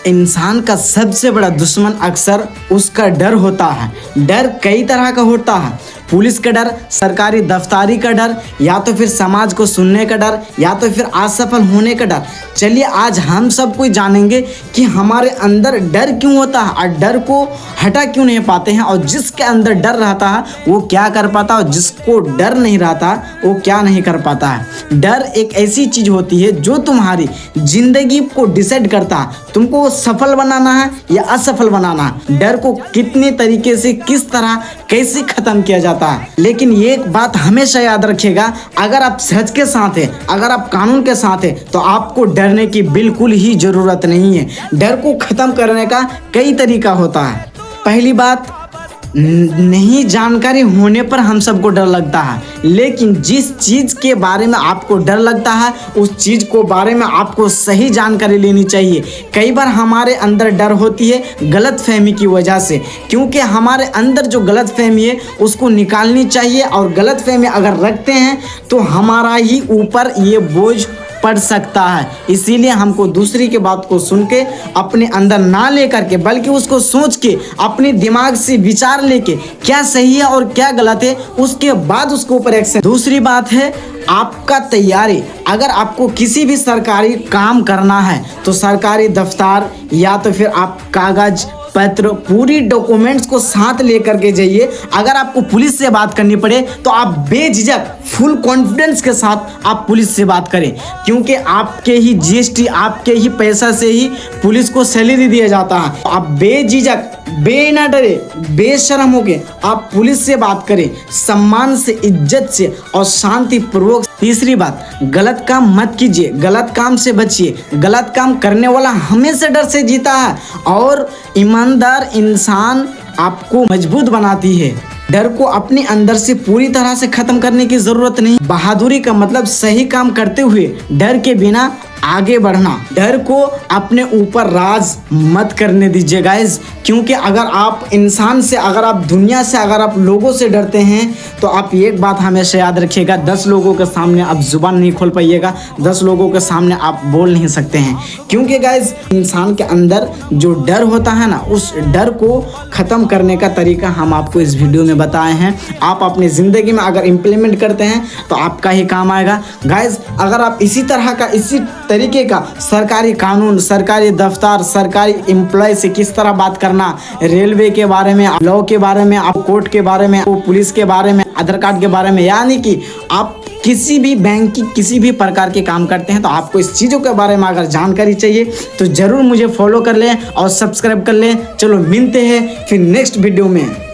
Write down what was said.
इंसान का सबसे बड़ा दुश्मन अक्सर उसका डर होता है। डर कई तरह का होता है। पुलिस का डर, सरकारी दफ्तारी का डर, या तो फिर समाज को सुनने का डर, या तो फिर असफल होने का डर। चलिए आज हम सब कोई जानेंगे कि हमारे अंदर डर क्यों होता है और डर को हटा क्यों नहीं पाते हैं, और जिसके अंदर डर रहता है वो क्या कर पाता है और जिसको डर नहीं रहता वो क्या नहीं कर पाता है। डर एक ऐसी चीज होती है जो तुम्हारी जिंदगी को डिसाइड करता है, तुमको सफल बनाना है या असफल बनाना है। डर को कितने तरीके से, किस तरह, कैसे खत्म किया जाता है। लेकिन ये एक बात हमेशा याद रखिएगा, अगर आप सच के साथ हैं, अगर आप कानून के साथ हैं, तो आपको डरने की बिल्कुल ही जरूरत नहीं है। डर को खत्म करने का कई तरीका होता है। पहली बात, नहीं जानकारी होने पर हम सबको डर लगता है, लेकिन जिस चीज़ के बारे में आपको डर लगता है उस चीज़ को बारे में आपको सही जानकारी लेनी चाहिए। कई बार हमारे अंदर डर होती है गलतफहमी की वजह से, क्योंकि हमारे अंदर जो गलतफहमी है उसको निकालनी चाहिए, और गलतफहमी अगर रखते हैं तो हमारा ही ऊपर ये बोझ पड़ सकता है। इसीलिए हमको दूसरी के बात को सुन के अपने अंदर ना लेकर के, बल्कि उसको सोच के अपने दिमाग से विचार लेके क्या सही है और क्या गलत है, उसके बाद उसके ऊपर एक्शन। दूसरी बात है आपका तैयारी। अगर आपको किसी भी सरकारी काम करना है तो सरकारी दफ्तर या तो फिर आप कागज पत्र, पूरी डॉक्यूमेंट्स को साथ लेकर के जाइए। अगर आपको पुलिस से बात करनी पड़े तो आप बेझिझक, फुल कॉन्फिडेंस के साथ आप पुलिस से बात करें, क्योंकि आपके ही जीएसटी, आपके ही पैसा से ही पुलिस को सैलरी दिया जाता है। आप बेझिझक, ना डरे, बेशर्म होके आप पुलिस से बात करें, सम्मान से, इज्जत से और शांति पूर्वक। तीसरी बात, गलत काम मत कीजिए, गलत काम से बचिए। गलत काम करने वाला हमेशा डर से जीता है, और ईमानदार इंसान आपको मजबूत बनाती है। डर को अपने अंदर से पूरी तरह से खत्म करने की जरूरत नहीं। बहादुरी का मतलब सही काम करते हुए डर के बिना आगे बढ़ना। डर को अपने ऊपर राज मत करने दीजिए गाइज, क्योंकि अगर आप इंसान से, अगर आप दुनिया से, अगर आप लोगों से डरते हैं तो आप एक बात हमेशा याद रखिएगा, 10 लोगों के सामने आप जुबान नहीं खोल पाइएगा, 10 लोगों के सामने आप बोल नहीं सकते हैं। क्योंकि गाइज इंसान के अंदर जो डर होता है ना, उस डर को ख़त्म करने का तरीका हम आपको इस वीडियो में बताए हैं। आप अपनी ज़िंदगी में अगर इम्प्लीमेंट करते हैं तो आपका ही काम आएगा। गाइज अगर आप इसी तरह का, इसी तरीके का सरकारी कानून, सरकारी दफ्तर, सरकारी एम्प्लॉय से किस तरह बात करना, रेलवे के बारे में, लॉ के बारे में, आप कोर्ट के बारे में, पुलिस के बारे में, आधार कार्ड के बारे में, यानी कि आप किसी भी बैंक की किसी भी प्रकार के काम करते हैं तो आपको इस चीज़ों के बारे में अगर जानकारी चाहिए तो ज़रूर मुझे फॉलो कर लें और सब्सक्राइब कर लें। चलो मिलते हैं फिर नेक्स्ट वीडियो में।